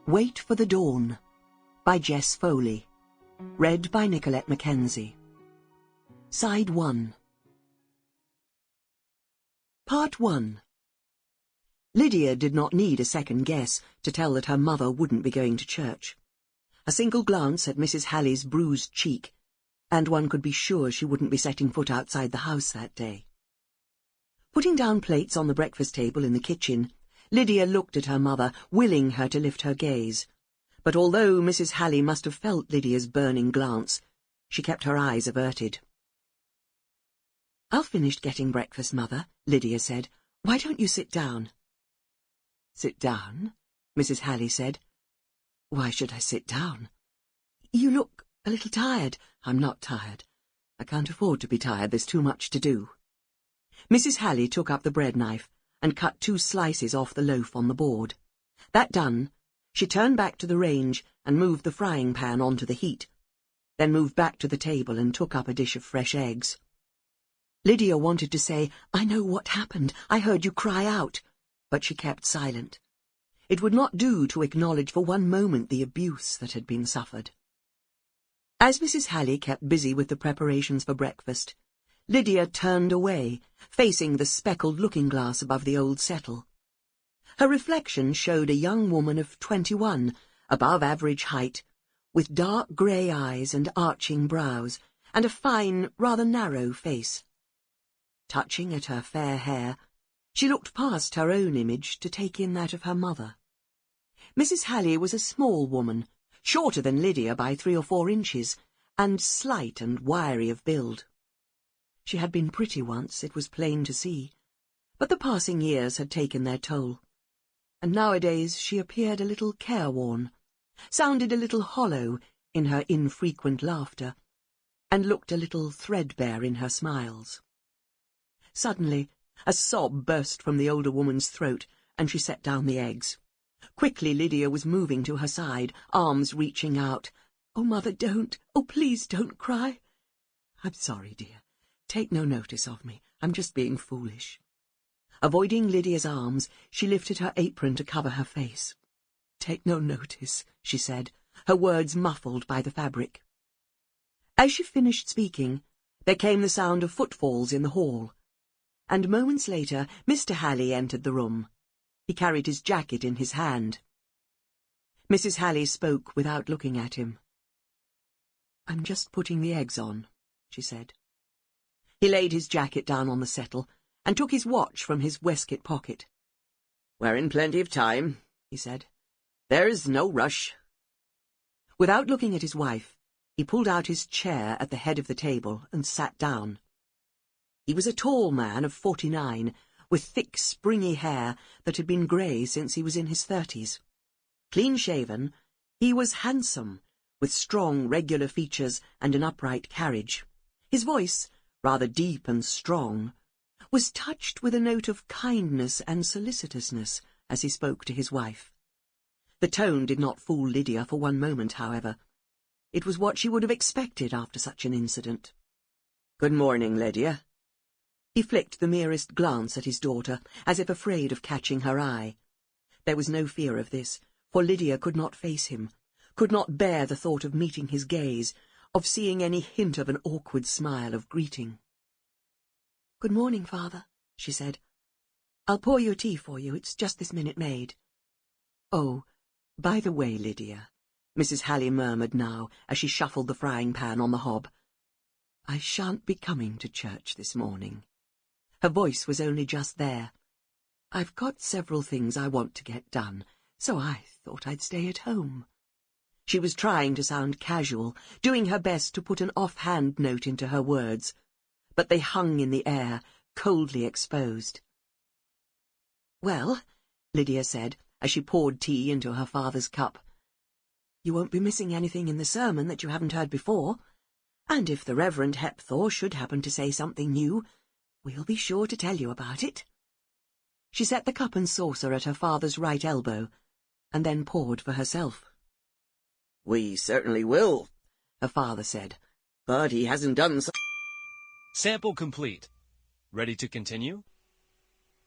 Wait for the Dawn by Jess Foley. Read by Nicolette McKenzie. Side 1. Part 1. Lydia did not need a second guess to tell that her mother wouldn't be going to church. A single glance at Mrs. Halley's bruised cheek, and one could be sure she wouldn't be setting foot outside the house that day. Putting down plates on the breakfast table in the kitchen, Lydia looked at her mother, willing her to lift her gaze. But although Mrs. Halley must have felt Lydia's burning glance, she kept her eyes averted. "I'll finish getting breakfast, Mother," Lydia said. "Why don't you sit down?" "Sit down?" Mrs. Halley said. "Why should I sit down?" "You look a little tired." "I'm not tired. I can't afford to be tired. There's too much to do." Mrs. Halley took up the bread knife and cut 2 slices off the loaf on the board. That done, she turned back to the range and moved the frying pan onto the heat, then moved back to the table and took up a dish of fresh eggs. Lydia wanted to say, "I know what happened. I heard you cry out," but she kept silent. It would not do to acknowledge for one moment the abuse that had been suffered. As Mrs. Halley kept busy with the preparations for breakfast, Lydia turned away, facing the speckled looking-glass above the old settle. Her reflection showed a young woman of 21, above average height, with dark grey eyes and arching brows, and a fine, rather narrow face. Touching at her fair hair, she looked past her own image to take in that of her mother. Mrs. Halley was a small woman, shorter than Lydia by 3 or 4 inches, and slight and wiry of build. She had been pretty once, it was plain to see, but the passing years had taken their toll, and nowadays she appeared a little careworn, sounded a little hollow in her infrequent laughter, and looked a little threadbare in her smiles. Suddenly, a sob burst from the older woman's throat, and she set down the eggs. Quickly Lydia was moving to her side, arms reaching out. "Oh, Mother, don't! Oh, please don't cry!" "I'm sorry, dear. Take no notice of me. I'm just being foolish." Avoiding Lydia's arms, she lifted her apron to cover her face. "Take no notice," she said, her words muffled by the fabric. As she finished speaking, there came the sound of footfalls in the hall, and moments later Mr. Halley entered the room. He carried his jacket in his hand. Mrs. Halley spoke without looking at him. "I'm just putting the eggs on," she said. He laid his jacket down on the settle and took his watch from his waistcoat pocket. "We're in plenty of time," he said. "There's no rush." Without looking at his wife, he pulled out his chair at the head of the table and sat down. He was a tall man of 49, with thick, springy hair that had been grey since he was in his 30s. Clean-shaven, he was handsome, with strong, regular features and an upright carriage. His voice, rather deep and strong, was touched with a note of kindness and solicitousness as he spoke to his wife. The tone did not fool Lydia for one moment, however. It was what she would have expected after such an incident. "Good morning, Lydia." He flicked the merest glance at his daughter, as if afraid of catching her eye. There was no fear of this, for Lydia could not face him, could not bear the thought of meeting his gaze, of seeing any hint of an awkward smile of greeting. "Good morning, Father," she said. "I'll pour your tea for you. It's just this minute made." "Oh, by the way, Lydia," Mrs. Halley murmured now, as she shuffled the frying pan on the hob, "I shan't be coming to church this morning." Her voice was only just there. "I've got several things I want to get done, so I thought I'd stay at home." She was trying to sound casual, doing her best to put an off-hand note into her words, but they hung in the air, coldly exposed. "Well," Lydia said, as she poured tea into her father's cup, "you won't be missing anything in the sermon that you haven't heard before, and if the Reverend Hepthorpe should happen to say something new, we'll be sure to tell you about it." She set the cup and saucer at her father's right elbow, and then poured for herself. "We certainly will," her father said, "but he hasn't done so—" Sample complete. Ready to continue?